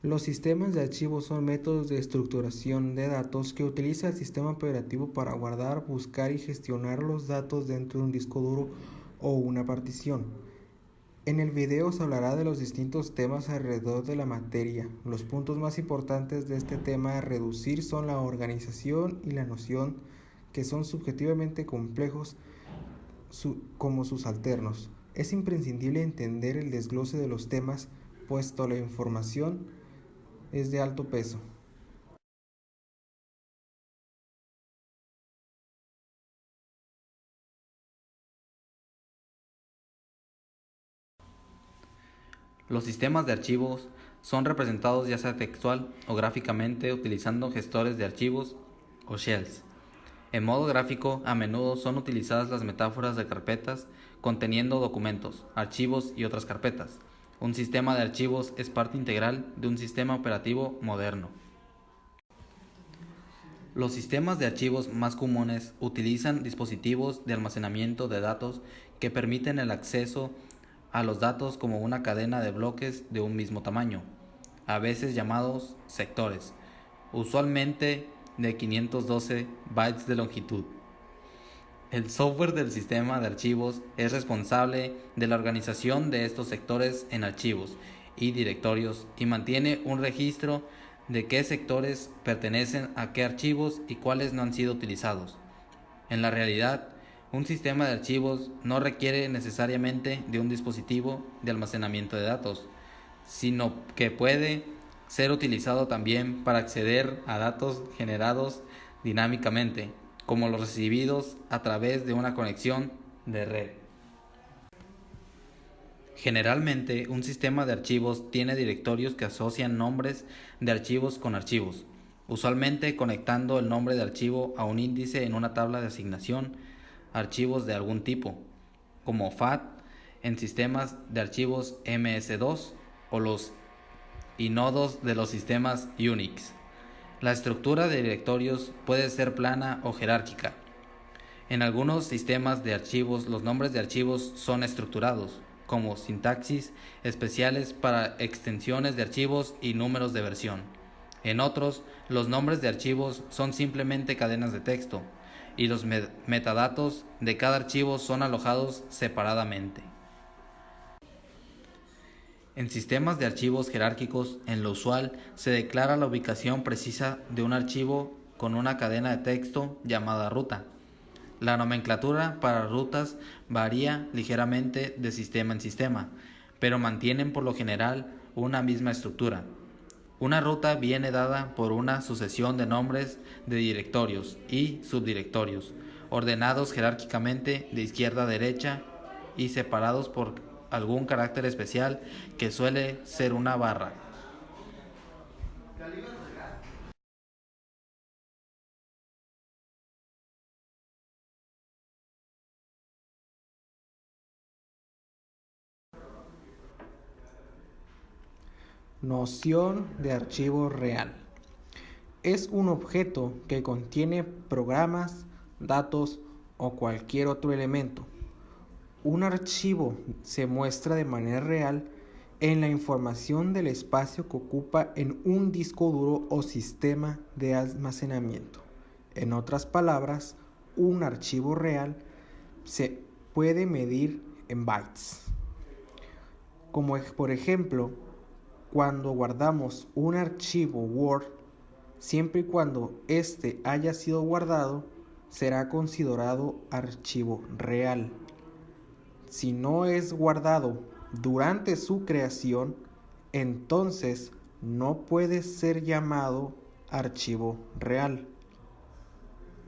Los sistemas de archivos son métodos de estructuración de datos que utiliza el sistema operativo para guardar, buscar y gestionar los datos dentro de un disco duro o una partición. En el video se hablará de los distintos temas alrededor de la materia. Los puntos más importantes de este tema a reducir son la organización y la noción, que son subjetivamente complejos como sus alternos. Es imprescindible entender el desglose de los temas, puesto la información es de alto peso. Los sistemas de archivos son representados ya sea textual o gráficamente utilizando gestores de archivos o shells. En modo gráfico, a menudo son utilizadas las metáforas de carpetas conteniendo documentos, archivos y otras carpetas. Un sistema de archivos es parte integral de un sistema operativo moderno. Los sistemas de archivos más comunes utilizan dispositivos de almacenamiento de datos que permiten el acceso a los datos como una cadena de bloques de un mismo tamaño, a veces llamados sectores, usualmente de 512 bytes de longitud. El software del sistema de archivos es responsable de la organización de estos sectores en archivos y directorios y mantiene un registro de qué sectores pertenecen a qué archivos y cuáles no han sido utilizados. En la realidad, un sistema de archivos no requiere necesariamente de un dispositivo de almacenamiento de datos, sino que puede ser utilizado también para acceder a datos generados dinámicamente, como los recibidos a través de una conexión de red. Generalmente, un sistema de archivos tiene directorios que asocian nombres de archivos con archivos, usualmente conectando el nombre de archivo a un índice en una tabla de asignación, archivos de algún tipo, como FAT en sistemas de archivos MS2 o los inodos de los sistemas Unix. La estructura de directorios puede ser plana o jerárquica. En algunos sistemas de archivos los nombres de archivos son estructurados, como sintaxis especiales para extensiones de archivos y números de versión. En otros, los nombres de archivos son simplemente cadenas de texto, y los metadatos de cada archivo son alojados separadamente. En sistemas de archivos jerárquicos, en lo usual, se declara la ubicación precisa de un archivo con una cadena de texto llamada ruta. La nomenclatura para rutas varía ligeramente de sistema en sistema, pero mantienen por lo general una misma estructura. Una ruta viene dada por una sucesión de nombres de directorios y subdirectorios, ordenados jerárquicamente de izquierda a derecha y separados por algún carácter especial que suele ser una barra. Noción de archivo real. Es un objeto que contiene programas, datos o cualquier otro elemento. Un archivo se muestra de manera real en la información del espacio que ocupa en un disco duro o sistema de almacenamiento. En otras palabras, un archivo real se puede medir en bytes. Como por ejemplo, cuando guardamos un archivo Word, siempre y cuando éste haya sido guardado, será considerado archivo real. Si no es guardado durante su creación, entonces no puede ser llamado archivo real.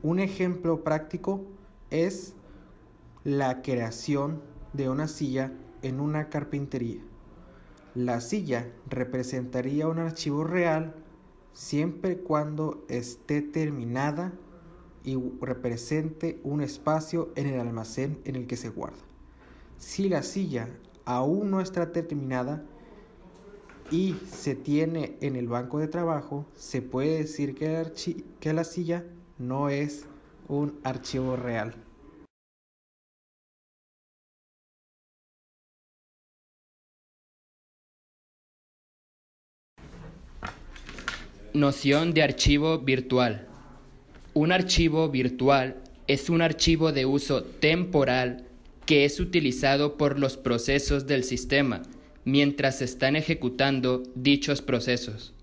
Un ejemplo práctico es la creación de una silla en una carpintería. La silla representaría un archivo real siempre y cuando esté terminada y represente un espacio en el almacén en el que se guarda. Si la silla aún no está terminada y se tiene en el banco de trabajo, se puede decir que la silla no es un archivo real. Noción de archivo virtual. Un archivo virtual es un archivo de uso temporal que es utilizado por los procesos del sistema mientras se están ejecutando dichos procesos.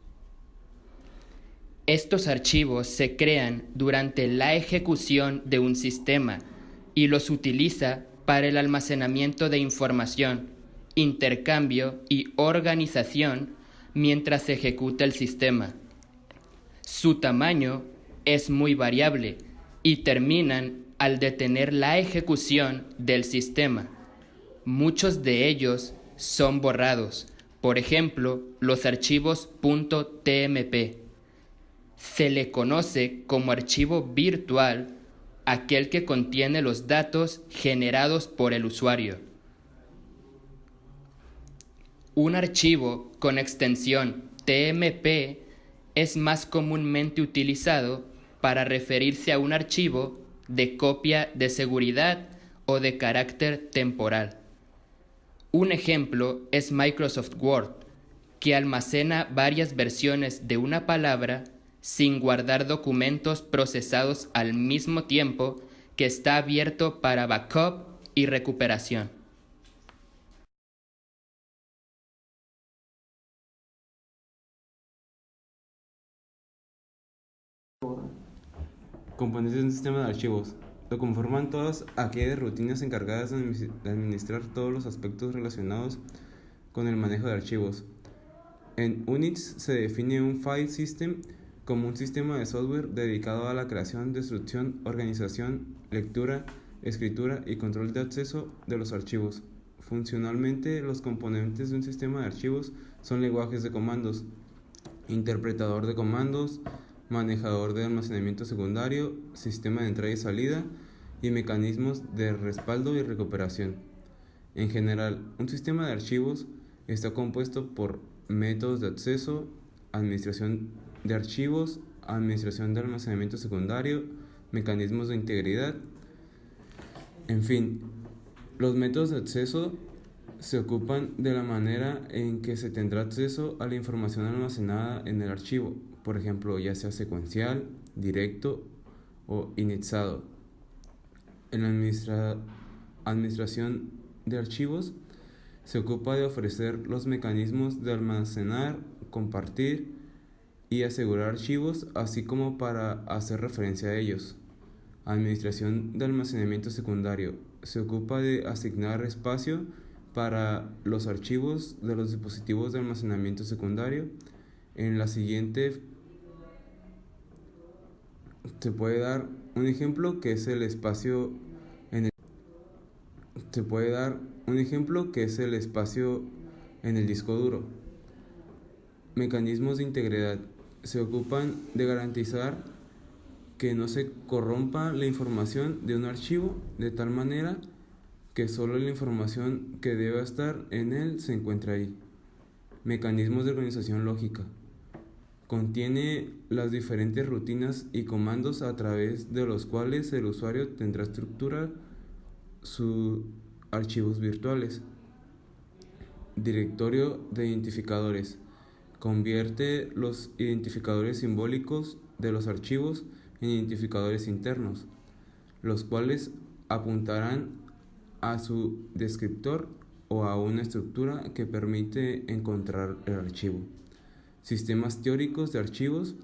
Estos archivos se crean durante la ejecución de un sistema y los utiliza para el almacenamiento de información, intercambio y organización mientras se ejecuta el sistema. Su tamaño es muy variable y terminan al detener la ejecución del sistema. Muchos de ellos son borrados, por ejemplo, los archivos .tmp. Se le conoce como archivo virtual aquel que contiene los datos generados por el usuario. Un archivo con extensión TMP es más comúnmente utilizado para referirse a un archivo de copia de seguridad o de carácter temporal. Un ejemplo es Microsoft Word, que almacena varias versiones de una palabra sin guardar documentos procesados al mismo tiempo que está abierto para backup y recuperación. Componentes de un sistema de archivos. Lo conforman todas aquellas rutinas encargadas de administrar todos los aspectos relacionados con el manejo de archivos. En Unix se define un file system como un sistema de software dedicado a la creación, destrucción, organización, lectura, escritura y control de acceso de los archivos. Funcionalmente, los componentes de un sistema de archivos son lenguajes de comandos, interpretador de comandos, manejador de almacenamiento secundario, sistema de entrada y salida y mecanismos de respaldo y recuperación. En general, un sistema de archivos está compuesto por métodos de acceso, administración de archivos, administración de almacenamiento secundario, mecanismos de integridad. En fin, los métodos de acceso se ocupan de la manera en que se tendrá acceso a la información almacenada en el archivo, por ejemplo, ya sea secuencial, directo o indexado. En la administración de archivos se ocupa de ofrecer los mecanismos de almacenar, compartir y asegurar archivos, así como para hacer referencia a ellos. Administración de almacenamiento secundario se ocupa de asignar espacio para los archivos de los dispositivos de almacenamiento secundario. En la siguiente se puede dar un ejemplo que es el espacio en el disco duro. Mecanismos de integridad se ocupan de garantizar que no se corrompa la información de un archivo de tal manera que solo la información que deba estar en él se encuentre ahí. Mecanismos de organización lógica. Contiene las diferentes rutinas y comandos a través de los cuales el usuario tendrá estructura sus archivos virtuales. Directorio de identificadores. Convierte los identificadores simbólicos de los archivos en identificadores internos, los cuales apuntarán a su descriptor o a una estructura que permite encontrar el archivo. Sistemas teóricos de archivos.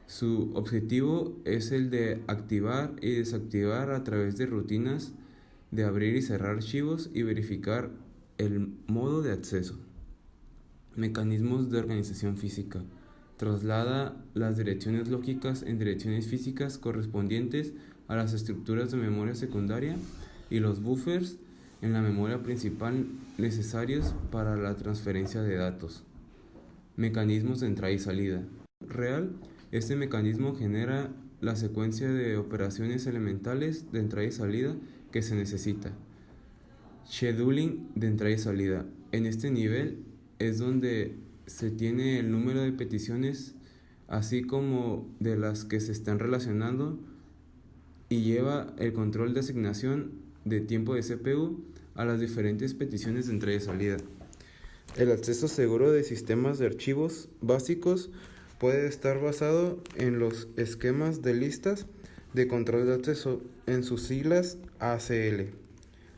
Su objetivo es el de activar y desactivar a través de rutinas de abrir y cerrar archivos y verificar el modo de acceso. Mecanismos de organización física. Traslada las direcciones lógicas en direcciones físicas correspondientes a las estructuras de memoria secundaria y los buffers en la memoria principal necesarios para la transferencia de datos. Mecanismos de entrada y salida. Real, este mecanismo genera la secuencia de operaciones elementales de entrada y salida que se necesita. Scheduling de entrada y salida. En este nivel es donde se tiene el número de peticiones, así como de las que se están relacionando, y lleva el control de asignación de tiempo de CPU a las diferentes peticiones de entrada y salida. El acceso seguro de sistemas de archivos básicos puede estar basado en los esquemas de listas de control de acceso, en sus siglas ACL.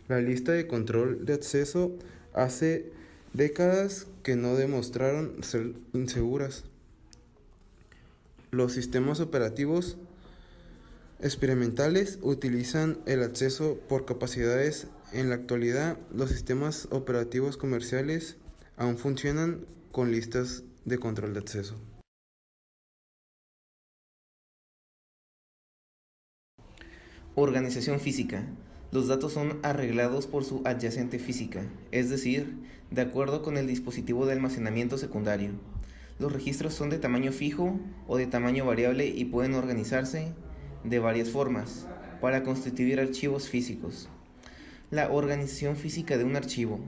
La lista de control de acceso hace décadas que no demostraron ser inseguras. Los sistemas operativos experimentales utilizan el acceso por capacidades. En la actualidad, los sistemas operativos comerciales aún funcionan con listas de control de acceso. Organización física. Los datos son arreglados por su adyacente física, es decir, de acuerdo con el dispositivo de almacenamiento secundario. Los registros son de tamaño fijo o de tamaño variable y pueden organizarse de varias formas para constituir archivos físicos. La organización física de un archivo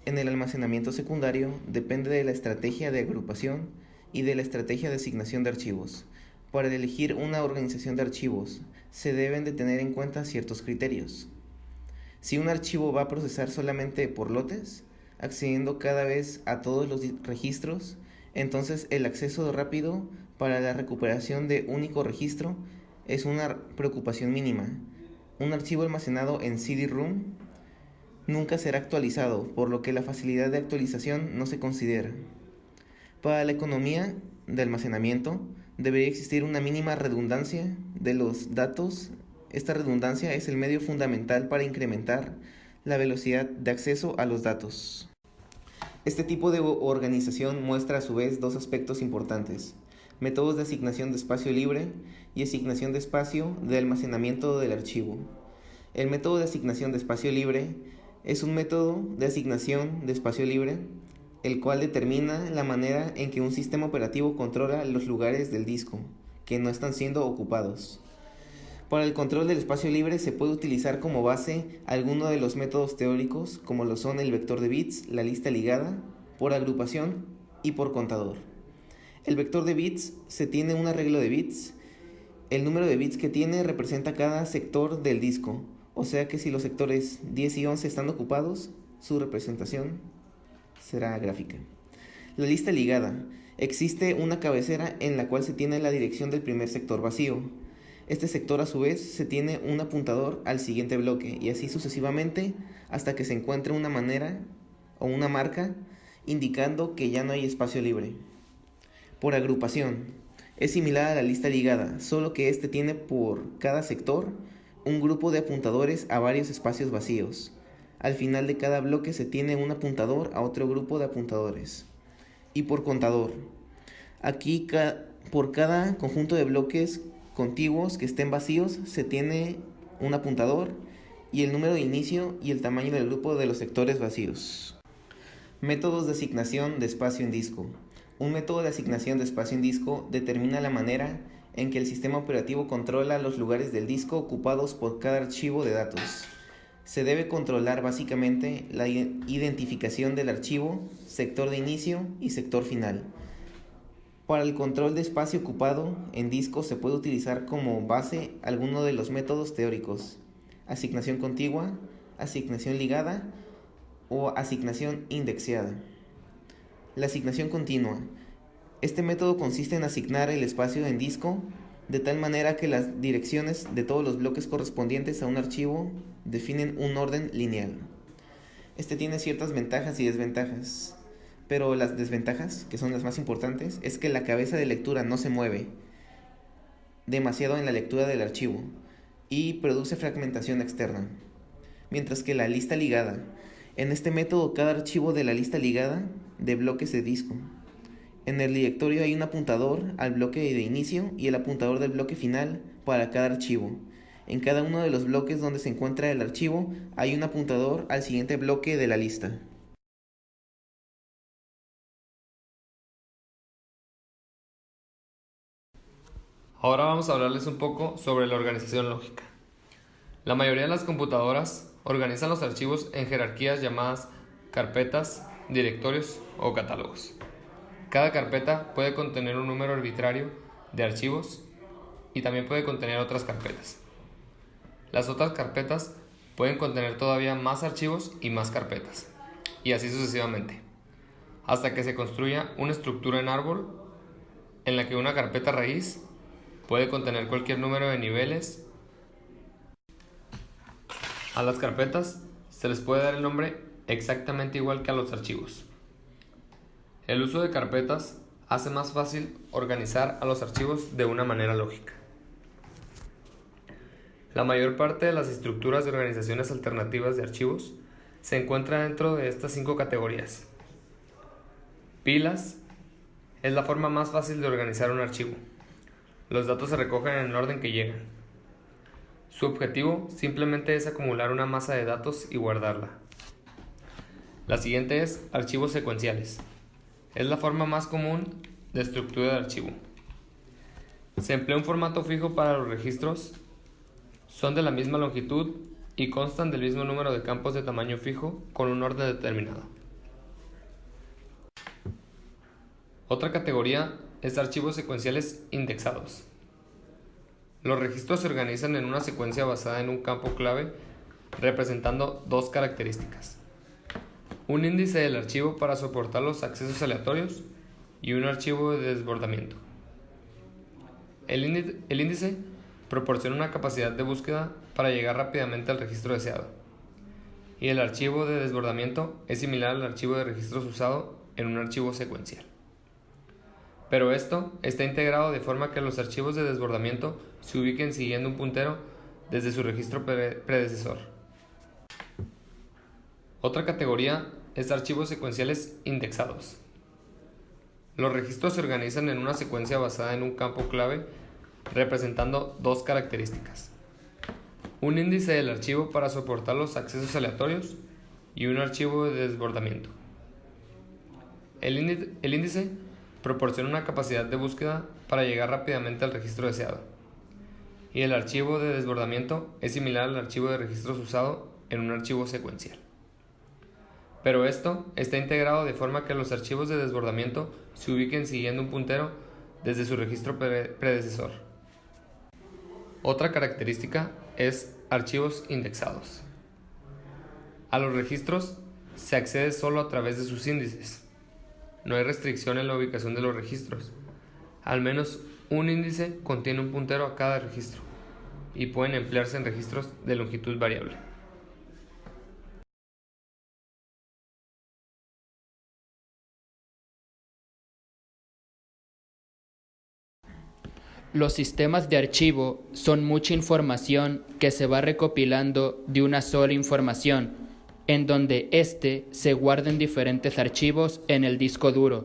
en el almacenamiento secundario depende de la estrategia de agrupación y de la estrategia de asignación de archivos. Para elegir una organización de archivos, se deben de tener en cuenta ciertos criterios. Si un archivo va a procesar solamente por lotes, accediendo cada vez a todos los registros, entonces el acceso rápido para la recuperación de único registro es una preocupación mínima. Un archivo almacenado en CD-ROM nunca será actualizado, por lo que la facilidad de actualización no se considera. Para la economía de almacenamiento, debería existir una mínima redundancia de los datos. Esta redundancia es el medio fundamental para incrementar la velocidad de acceso a los datos. Este tipo de organización muestra a su vez dos aspectos importantes: métodos de asignación de espacio libre y asignación de espacio de almacenamiento del archivo. El método de asignación de espacio libre es un método de asignación de espacio libre el cual determina la manera en que un sistema operativo controla los lugares del disco que no están siendo ocupados. Para el control del espacio libre se puede utilizar como base alguno de los métodos teóricos, como lo son el vector de bits, la lista ligada, por agrupación y por contador. El vector de bits se tiene un arreglo de bits. El número de bits que tiene representa cada sector del disco, o sea que si los sectores 10 y 11 están ocupados, su representación será gráfica. La lista ligada. Existe una cabecera en la cual se tiene la dirección del primer sector vacío. Este sector a su vez se tiene un apuntador al siguiente bloque y así sucesivamente hasta que se encuentre una manera o una marca indicando que ya no hay espacio libre. Por agrupación. Es similar a la lista ligada, solo que este tiene por cada sector un grupo de apuntadores a varios espacios vacíos. Al final de cada bloque se tiene un apuntador a otro grupo de apuntadores. Y por contador. Aquí por cada conjunto de bloques contiguos que estén vacíos se tiene un apuntador y el número de inicio y el tamaño del grupo de los sectores vacíos. Métodos de asignación de espacio en disco. Un método de asignación de espacio en disco determina la manera en que el sistema operativo controla los lugares del disco ocupados por cada archivo de datos. Se debe controlar básicamente la identificación del archivo, sector de inicio y sector final. Para el control de espacio ocupado en disco se puede utilizar como base alguno de los métodos teóricos: asignación contigua, asignación ligada o asignación indexada. La asignación continua. Este método consiste en asignar el espacio en disco de tal manera que las direcciones de todos los bloques correspondientes a un archivo definen un orden lineal. Este tiene ciertas ventajas y desventajas, pero las desventajas, que son las más importantes, es que la cabeza de lectura no se mueve demasiado en la lectura del archivo y produce fragmentación externa. Mientras que la lista ligada. En este método, cada archivo de la lista ligada de bloques de disco. En el directorio hay un apuntador al bloque de inicio y el apuntador del bloque final para cada archivo. En cada uno de los bloques donde se encuentra el archivo hay un apuntador al siguiente bloque de la lista. Ahora vamos a hablarles un poco sobre la organización lógica. La mayoría de las computadoras organizan los archivos en jerarquías llamadas carpetas, directorios o catálogos. Cada carpeta puede contener un número arbitrario de archivos y también puede contener otras carpetas. Las otras carpetas pueden contener todavía más archivos y más carpetas, y así sucesivamente, hasta que se construya una estructura en árbol en la que una carpeta raíz puede contener cualquier número de niveles. A las carpetas se les puede dar el nombre exactamente igual que a los archivos. El uso de carpetas hace más fácil organizar a los archivos de una manera lógica. La mayor parte de las estructuras de organizaciones alternativas de archivos se encuentra dentro de estas 5 categorías. Pilas es la forma más fácil de organizar un archivo. Los datos se recogen en el orden que llegan. Su objetivo simplemente es acumular una masa de datos y guardarla. La siguiente es archivos secuenciales. Es la forma más común de estructura de archivo. Se emplea un formato fijo para los registros, son de la misma longitud y constan del mismo número de campos de tamaño fijo con un orden determinado. Otra categoría es archivos secuenciales indexados. Los registros se organizan en una secuencia basada en un campo clave representando 2 características: un índice del archivo para soportar los accesos aleatorios y un archivo de desbordamiento. El índice proporciona una capacidad de búsqueda para llegar rápidamente al registro deseado, y el archivo de desbordamiento es similar al archivo de registros usado en un archivo secuencial. Pero esto está integrado de forma que los archivos de desbordamiento se ubiquen siguiendo un puntero desde su registro predecesor. Otra categoría es archivos secuenciales indexados. Los registros se organizan en una secuencia basada en un campo clave representando 2 características: un índice del archivo para soportar los accesos aleatorios y un archivo de desbordamiento. El índice proporciona una capacidad de búsqueda para llegar rápidamente al registro deseado, y el archivo de desbordamiento es similar al archivo de registros usado en un archivo secuencial. Pero esto está integrado de forma que los archivos de desbordamiento se ubiquen siguiendo un puntero desde su registro predecesor. Otra característica es archivos indexados. A los registros se accede solo a través de sus índices. No hay restricción en la ubicación de los registros. Al menos un índice contiene un puntero a cada registro y pueden emplearse en registros de longitud variable. Los sistemas de archivo son mucha información que se va recopilando de una sola información, en donde éste se guarda en diferentes archivos en el disco duro,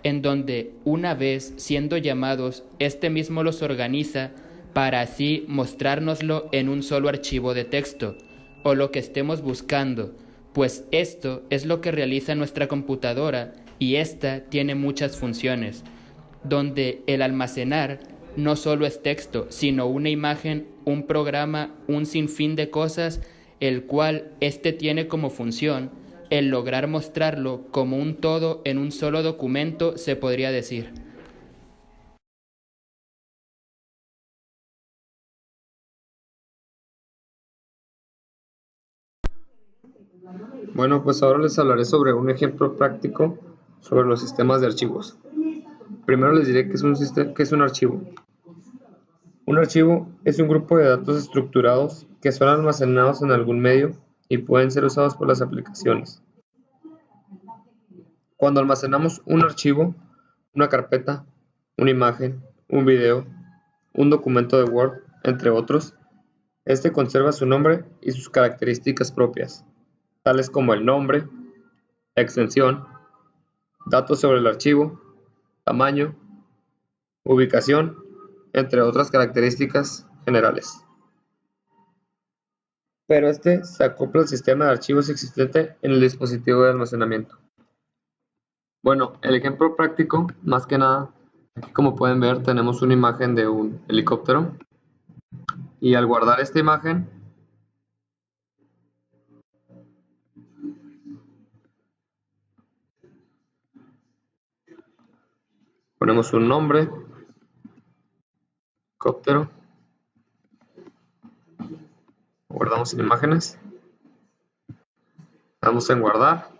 en donde una vez siendo llamados, este mismo los organiza para así mostrárnoslo en un solo archivo de texto, o lo que estemos buscando, pues esto es lo que realiza nuestra computadora y esta tiene muchas funciones, donde el almacenar no solo es texto, sino una imagen, un programa, un sinfín de cosas, el cual este tiene como función el lograr mostrarlo como un todo en un solo documento, se podría decir. Bueno, pues ahora les hablaré sobre un ejemplo práctico sobre los sistemas de archivos. Primero les diré qué es un archivo. Un archivo es un grupo de datos estructurados que son almacenados en algún medio y pueden ser usados por las aplicaciones. Cuando almacenamos un archivo, una carpeta, una imagen, un video, un documento de Word, entre otros, este conserva su nombre y sus características propias, tales como el nombre, extensión, datos sobre el archivo, tamaño, ubicación, entre otras características generales. Pero este se acopla al sistema de archivos existente en el dispositivo de almacenamiento. Bueno, el ejemplo práctico, más que nada, aquí como pueden ver tenemos una imagen de un helicóptero y al guardar esta imagen ponemos un nombre, helicóptero, guardamos en imágenes, damos en guardar.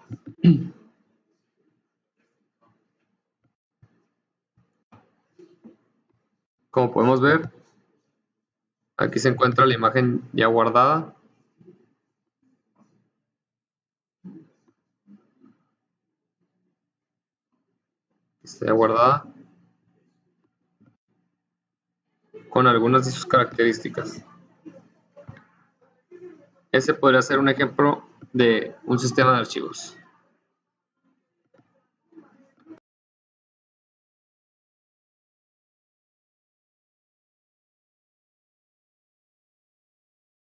Como podemos ver, aquí se encuentra la imagen ya guardada. Está ya guardada con algunas de sus características. Ese podría ser un ejemplo de un sistema de archivos.